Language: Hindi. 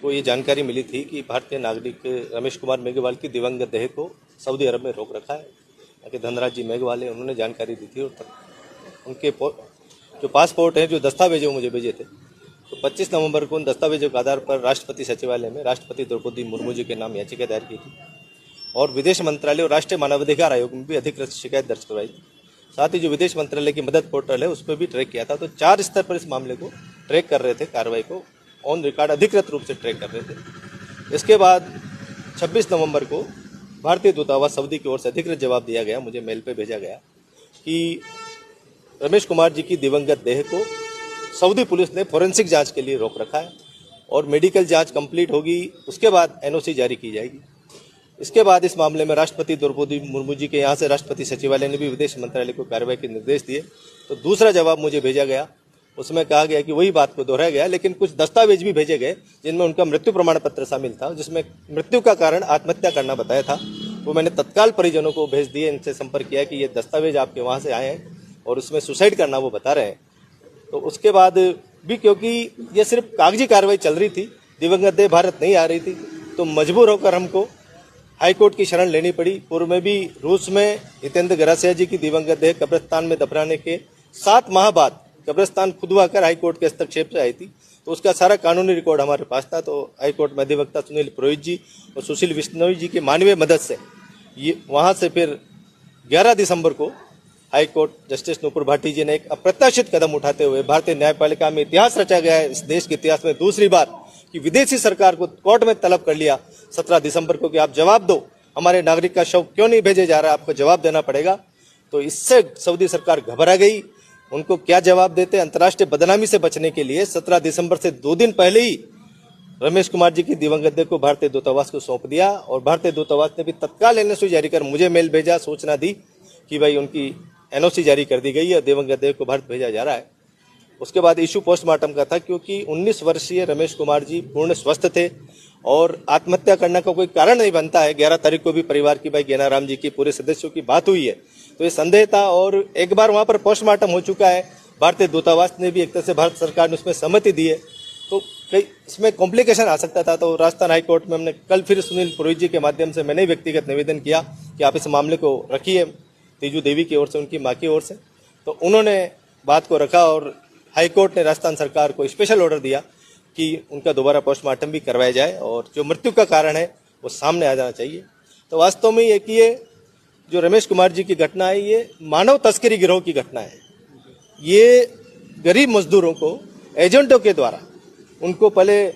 को ये जानकारी मिली थी कि भारतीय नागरिक रमेश कुमार मेघवाल की दिवंगत देह को सऊदी अरब में रोक रखा है। कि धनराज जी मेघवाल है, उन्होंने जानकारी दी थी और उनके जो पासपोर्ट हैं, जो दस्तावेज वो मुझे भेजे थे, तो 25 नवंबर को उन दस्तावेजों के आधार पर राष्ट्रपति सचिवालय में राष्ट्रपति द्रौपदी मुर्मू जी के नाम याचिका दायर की थी और विदेश मंत्रालय और राष्ट्रीय मानवाधिकार आयोग में भी अधिकृत शिकायत दर्ज करवाई थी। साथ ही जो विदेश मंत्रालय की मदद पोर्टल है उस पर भी ट्रैक किया था। तो 4 स्तर पर इस मामले को ट्रैक कर रहे थे, कार्रवाई को ऑन रिकॉर्ड अधिकृत रूप से ट्रैक कर रहे थे। इसके बाद 26 नवंबर को भारतीय दूतावास सऊदी की ओर से अधिकृत जवाब दिया गया, मुझे मेल पे भेजा गया कि रमेश कुमार जी की दिवंगत देह को सऊदी पुलिस ने फोरेंसिक जांच के लिए रोक रखा है और मेडिकल जांच कंप्लीट होगी, उसके बाद एनओसी जारी की जाएगी। इसके बाद इस मामले में राष्ट्रपति द्रौपदी मुर्मू जी के यहाँ से राष्ट्रपति सचिवालय ने भी विदेश मंत्रालय को कार्रवाई के निर्देश दिए। तो दूसरा जवाब मुझे भेजा गया, उसमें कहा गया कि वही बात को दोहराया गया, लेकिन कुछ दस्तावेज भी भेजे गए जिनमें उनका मृत्यु प्रमाण पत्र शामिल था, जिसमें मृत्यु का कारण आत्महत्या करना बताया था। वो मैंने तत्काल परिजनों को भेज दिए, इनसे संपर्क किया कि ये दस्तावेज आपके वहाँ से आए हैं और उसमें सुसाइड करना वो बता रहे हैं। तो उसके बाद भी क्योंकि ये सिर्फ कागजी कार्रवाई चल रही थी, दिवंगत देह भारत नहीं आ रही थी, तो मजबूर होकर हमको हाईकोर्ट की शरण लेनी पड़ी। पूर्व में भी रूस में हितेंद्र गरासिया जी की दिवंगत देह कब्रिस्तान में दफनाने के 7 माह बाद कब्रिस्तान खुदवा कर हाईकोर्ट के हस्तक्षेप से आई थी। तो उसका सारा कानूनी रिकॉर्ड हमारे पास था। तो हाईकोर्ट में अधिवक्ता सुनील पुरोहित जी और सुशील विश्नोई जी की मानवीय मदद से ये वहाँ से फिर 11 दिसंबर को हाईकोर्ट जस्टिस नूपुर भाटी जी ने एक अप्रत्याशित कदम उठाते हुए भारतीय न्यायपालिका में इतिहास रचा गया है, इस देश के इतिहास में दूसरी बार कि विदेशी सरकार को कोर्ट में तलब कर लिया 17 दिसंबर को कि आप जवाब दो, हमारे नागरिक का शव क्यों नहीं भेजे जा रहा, आपको जवाब देना पड़ेगा। तो इससे सऊदी सरकार घबरा गई। उनको क्या जवाब देते, अंतर्राष्ट्रीय बदनामी से बचने के लिए 17 दिसंबर से 2 दिन पहले ही रमेश कुमार जी की दिवंगत देह को भारतीय दूतावास को सौंप दिया और भारतीय दूतावास ने भी तत्काल एनओसी जारी कर मुझे मेल भेजा, सूचना दी कि भाई उनकी एनओसी जारी कर दी गई है, दिवंगत देह को भारत भेजा जा रहा है। उसके बाद इशू पोस्टमार्टम का था, क्योंकि 19 वर्षीय रमेश कुमार जी पूर्ण स्वस्थ थे और आत्महत्या करने का कोई कारण नहीं बनता है। 11 तारीख को भी परिवार की भाई गेनाराम जी की पूरे सदस्यों की बात हुई है, तो ये संदेह था और एक बार वहां पर पोस्टमार्टम हो चुका है। भारतीय दूतावास ने भी एक तरह से भारत सरकार ने उसमें सहमति दी है, तो कई इसमें कॉम्प्लिकेशन आ सकता था। तो राजस्थान हाईकोर्ट में हमने कल फिर सुनील पुरोहित जी के माध्यम से मैंने व्यक्तिगत निवेदन किया कि आप इस मामले को रखिए तेजू देवी की ओर से, उनकी माँ की ओर से। तो उन्होंने बात को रखा और हाईकोर्ट ने राजस्थान सरकार को स्पेशल ऑर्डर दिया कि उनका दोबारा पोस्टमार्टम भी करवाया जाए और जो मृत्यु का कारण है वो सामने आ जाना चाहिए। तो वास्तव में ये कि ये जो रमेश कुमार जी की घटना है, ये मानव तस्करी गिरोह की घटना है। ये गरीब मजदूरों को एजेंटों के द्वारा उनको पहले